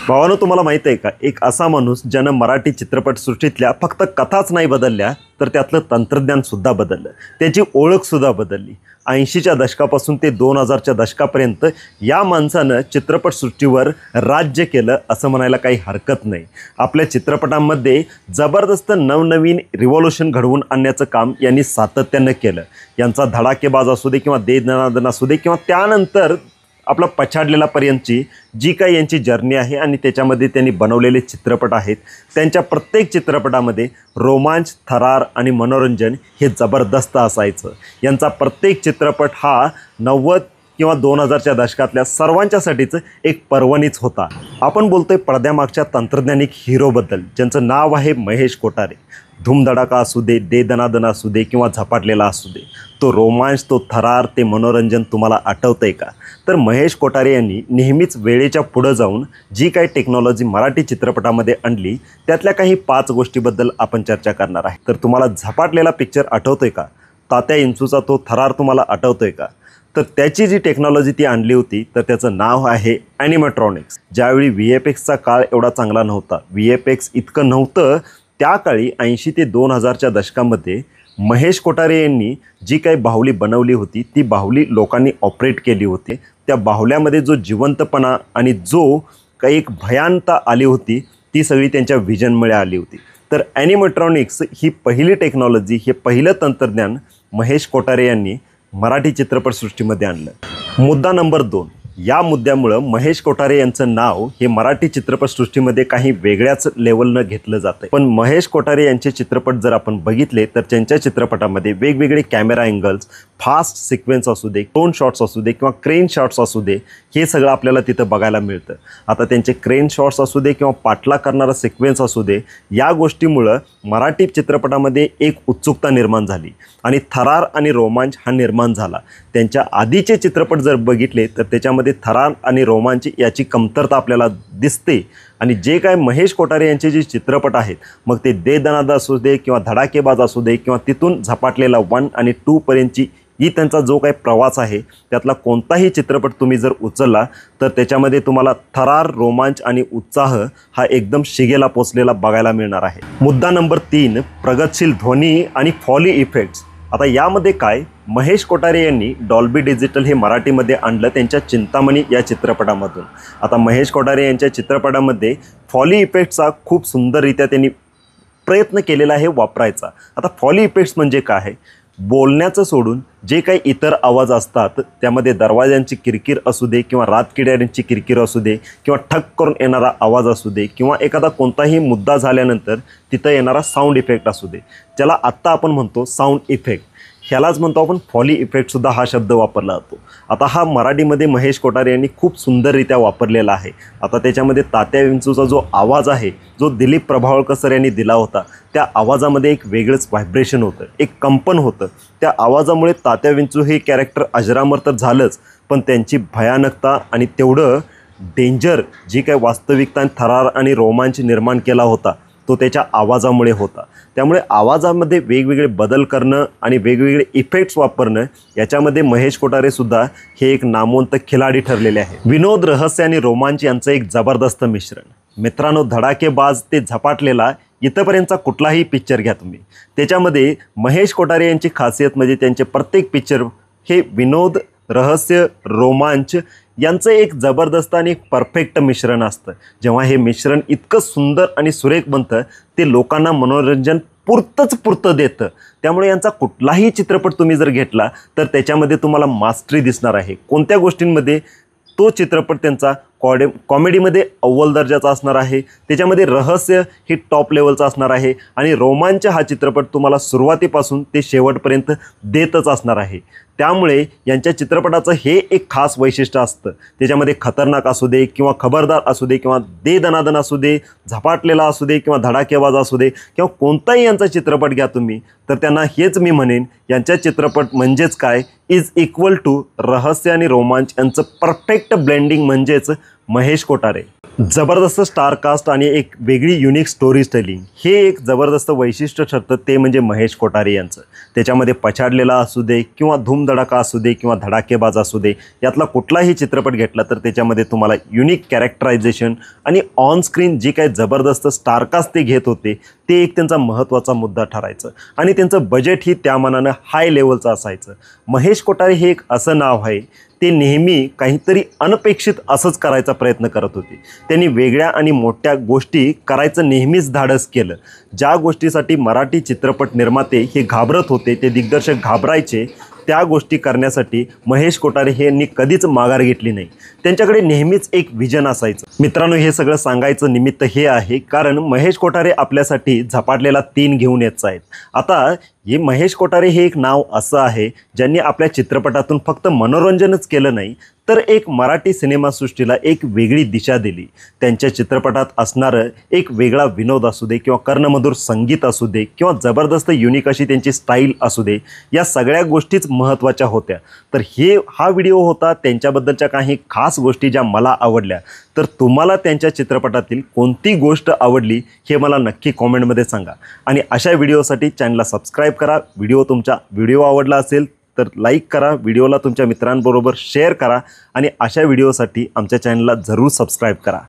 भावानो, तुम्हाला माहिती आहे का, एक असा माणूस ज्यानं मराठी चित्रपटसृष्टीतल्या फक्त कथाच नाही बदलल्या तर त्यातलं तंत्रज्ञानसुद्धा बदललं, त्याची ओळखसुद्धा बदलली. 80च्या दशकापासून ते 2000च्या दशकापर्यंत या माणसानं चित्रपटसृष्टीवर राज्य केलं असं म्हणायला काही हरकत नाही. आपल्या चित्रपटांमध्ये जबरदस्त नवनवीन रिव्हॉल्युशन घडवून आणण्याचं काम यांनी सातत्यानं केलं. यांचा धडाकेबाज असू दे किंवा दे दनादन असू दे किंवा त्यानंतर आपला पछाडलेलापर्यंतची जी काही यांची जर्नी आहे आणि त्याच्यामध्ये त्यांनी बनवलेले चित्रपट आहेत, त्यांच्या प्रत्येक चित्रपटामध्ये रोमांच, थरार आणि मनोरंजन हे जबरदस्त असायचं. यांचा प्रत्येक चित्रपट हा 90 किंवा 2000च्या दशकातल्या सर्वांच्यासाठीच एक पर्वणीच होता. आपण बोलतोय पडद्यामागच्या तंत्रज्ञानिक हिरोबद्दल, ज्यांचं नाव आहे महेश कोठारे. धूमधडाका असू दे, दे दनादन असू दे किंवा झपाटलेला असू दे, तो रोमांच, तो थरार, ते मनोरंजन तुम्हाला आठवतंय का? तर महेश कोठारे यांनी नेहमीच वेळेच्या पुढं जाऊन जी काही टेक्नॉलॉजी मराठी चित्रपटामध्ये आणली, त्यातल्या काही 5 गोष्टीबद्दल आपण चर्चा करणार आहे. तर तुम्हाला झपाटलेला पिक्चर आठवतोय का? तात्या इंचूचा तो थरार तुम्हाला आठवतोय का? तर त्याची जी टेक्नॉलॉजी ती आणली होती, तर त्याचं नाव आहे ॲनिमेट्रॉनिक्स. ज्यावेळी VFXचा काळ एवढा चांगला नव्हता, VFX इतकं नव्हतं, त्या काळी 80 ते 2000च्या दशकामध्ये महेश कोठारे यांनी जी काही बाहुली बनवली होती, ती बाहुली लोकांनी ऑपरेट केली होती. त्या बाहुल्यामध्ये जो जिवंतपणा आणि जो काही एक भयानता आली होती, ती सगळी त्यांच्या व्हिजनमुळे आली होती. तर ॲनिमेट्रॉनिक्स ही पहिली टेक्नॉलॉजी, हे पहिलं तंत्रज्ञान महेश कोठारे यांनी मराठी चित्रपटसृष्टीमध्ये आणलं. मुद्दा नंबर 2. या मुद्द्यामुळं महेश कोठारे यांचं नाव हे मराठी चित्रपटसृष्टीमध्ये काही वेगळ्याच लेवलनं घेतलं जातं. पण महेश कोठारे यांचे चित्रपट जर आपण बघितले तर त्यांच्या चित्रपटामध्ये वेगवेगळे कॅमेरा अँगल्स, फास्ट सिक्वेन्स असू दे, ड्रोन शॉट्स असू दे किंवा क्रेन शॉट्स असू दे, हे सगळं आपल्याला तिथं बघायला मिळतं. आता त्यांचे क्रेन शॉट्स असू दे किंवा पाठला करणारा सिक्वेन्स असू दे, या गोष्टीमुळं मराठी चित्रपटामध्ये एक उत्सुकता निर्माण झाली आणि थरार आणि रोमांच हा निर्माण झाला. त्यांच्या आधीचे चित्रपट जर बघितले तर त्याच्यामध्ये थरार आणि रोमांच याची कमतरता आपल्याला दिसते. आणि जे काय महेश कोठारे यांचे जे चित्रपट आहेत, मग ते दे दनादन असू दे किंवा धडाकेबाज असू दे किंवा तिथून झपाटलेला 1 आणि 2 पर्यंतची ही त्यांचा जो काही प्रवास आहे, त्यातला कोणताही चित्रपट तुम्ही जर उचलला तर त्याच्यामध्ये तुम्हाला थरार, रोमांच आणि उत्साह हा एकदम शिगेला पोचलेला बघायला मिळणार आहे. मुद्दा नंबर 3. प्रगतशील ध्वनी आणि फॉली इफेक्ट्स. आता यामध्ये काय, महेश कोठारे यांनी डॉल्बी डिजिटल हे मराठीमध्ये आणलं त्यांच्या चिंतामणी या चित्रपटामधून. आता महेश कोठारे यांच्या चित्रपटामध्ये फॉली इफेक्ट्सचा खूप सुंदररित्या त्यांनी प्रयत्न केलेला आहे वापरायचा. आता फॉली इफेक्ट्स म्हणजे काय आहे? बोलण्याचं सोडून जे काही इतर आवाज असतात, त्यामध्ये दरवाजांची किरकिर असू दे किंवा रातकिड्यांची किरकिर असू दे किंवा ठक करून येणारा आवाज असू दे किंवा एखादा कोणताही मुद्दा झाल्यानंतर तिथं येणारा साऊंड इफेक्ट असू दे, ज्याला आत्ता आपण म्हणतो साऊंड इफेक्ट, ह्यालाच म्हणतो आपण फॉली इफेक्टसुद्धा हा शब्द वापरला जातो. आता हा मराठीमध्ये महेश कोठारे यांनी खूप सुंदररित्या वापरलेला आहे. आता त्याच्यामध्ये तात्या विंचूचा जो आवाज आहे, जो दिलीप प्रभावळकर सर यांनी दिला होता, त्या आवाजामध्ये एक वेगळंच व्हायब्रेशन होतं, एक कंपन होतं. त्या आवाजामुळे तात्या विंचू हे कॅरेक्टर अजरामर तर झालंच, पण त्यांची भयानकता आणि तेवढं डेंजर जी काय वास्तविकता आणि थरार आणि रोमांच निर्माण केला होता, तो त्याच्या आवाजामुळे होता. त्यामुळे आवाजामध्ये वेगवेगळे बदल करणं आणि वेगवेगळे इफेक्ट्स वापरणं, याच्यामध्ये महेश कोठारेसुद्धा हे एक नामवंत खिलाडी ठरलेले आहे. विनोद, रहस्य आणि रोमांच यांचं एक जबरदस्त मिश्रण. मित्रांनो, धडाकेबाज ते झपाटलेला इथंपर्यंतचा कुठलाही पिक्चर घ्या तुम्ही, त्याच्यामध्ये महेश कोठारे यांची खासियत म्हणजे त्यांचे प्रत्येक पिक्चर हे विनोद, रहस्य, रोमांच यांचं एक जबरदस्त आणि एक परफेक्ट मिश्रण असतं. जेव्हा हे मिश्रण इतकं सुंदर आणि सुरेख बनतं, ते लोकांना मनोरंजन पुरतं देतं. त्यामुळे यांचा कुठलाही चित्रपट तुम्ही जर घेतला तर त्याच्यामध्ये तुम्हाला मास्टरी दिसणार आहे. कोणत्या गोष्टींमध्ये? तो चित्रपट त्यांचा कॉमेडीमध्ये अव्वल दर्जाचा असणार आहे, त्याच्यामध्ये रहस्य हे टॉप लेवलचा असणार आहे आणि रोमांच हा चित्रपट तुम्हाला सुरुवातीपासून ते शेवटपर्यंत देतच असणार आहे. त्यामुळे यांच्या चित्रपटाचं हे एक खास वैशिष्ट्य असतं. त्याच्यामध्ये खतरनाक असू दे किंवा खबरदार असू दे किंवा दे दनादन असू दे, झपाटलेला असू दे किंवा धडाकेबाज असू दे किंवा कोणताही यांचा चित्रपट घ्या तुम्ही, तर त्यांना हेच मी म्हणेन, यांच्या चित्रपट म्हणजेच काय, इज इक्वल टू रहस्य आणि रोमांच यांचं परफेक्ट ब्लेंडिंग म्हणजेच महेश कोठारे. जबरदस्त स्टार कास्ट आणि एक वेगळी युनिक स्टोरी टेलिंग हे एक जबरदस्त वैशिष्ट्य ठरतं ते म्हणजे महेश कोठारे यांचं. त्याच्यामध्ये पछाडलेला असू दे किंवा धूमधडाका असू दे किंवा धडाकेबाज असू दे, यातला कुठलाही चित्रपट घेतला तर त्याच्यामध्ये तुम्हाला युनिक कॅरेक्टरायझेशन आणि ऑन स्क्रीन जी काही जबरदस्त स्टार कास्ट ते घेत होते ते एक त्यांचा महत्त्वाचा मुद्दा ठरायचं आणि त्यांचं बजेटही त्या मानानं हाय लेवलचं असायचं. महेश कोठारे हे एक असं नाव आहे ते नेहमी काहीतरी अनपेक्षित असंच करायचा प्रयत्न करत होते. त्यांनी वेगळ्या आणि मोठ्या गोष्टी करायचं नेहमीच धाडस केलं. ज्या गोष्टीसाठी मराठी चित्रपट निर्माते हे घाबरत होते, ते दिग्दर्शक घाबरायचे, त्या गोष्टी करण्यासाठी महेश कोठारे यांनी कधीच माघार घेतली नाही. त्यांच्याकडे नेहमीच एक विजन असायचं. मित्रांनो, हे सगळं सांगायचं निमित्त हे आहे कारण महेश कोठारे आपल्यासाठी झपाटलेला 3 घेऊन येत आहेत. आता हे महेश कोठारे हे एक नाव असं आहे ज्यांनी आपल्या चित्रपटातून फक्त मनोरंजनच केलं नाही तर एक मराठी सिनेमासृष्टीला एक वेगळी दिशा दिली. त्यांच्या चित्रपटात असणारं एक वेगळा विनोद असू दे किंवा कर्णमधुर संगीत असू दे किंवा जबरदस्त युनिक अशी त्यांची स्टाईल असू दे, या सगळ्या गोष्टीच महत्त्वाच्या होत्या. तर हा व्हिडिओ होता त्यांच्याबद्दलच्या काही खास गोष्टी ज्या मला आवडल्या. तर तुम्हाला त्यांच्या चित्रपटातील कोणती गोष्ट आवडली हे मला नक्की कॉमेंटमध्ये सांगा आणि अशा व्हिडिओसाठी चॅनलला सबस्क्राईब करा. व्हिडिओ आवडला असेल तर लाईक करा, व्हिडिओला तुमच्या मित्रांबरोबर शेअर करा आणि अशा व्हिडिओसाठी आमच्या चॅनलला जरूर सबस्क्राईब करा.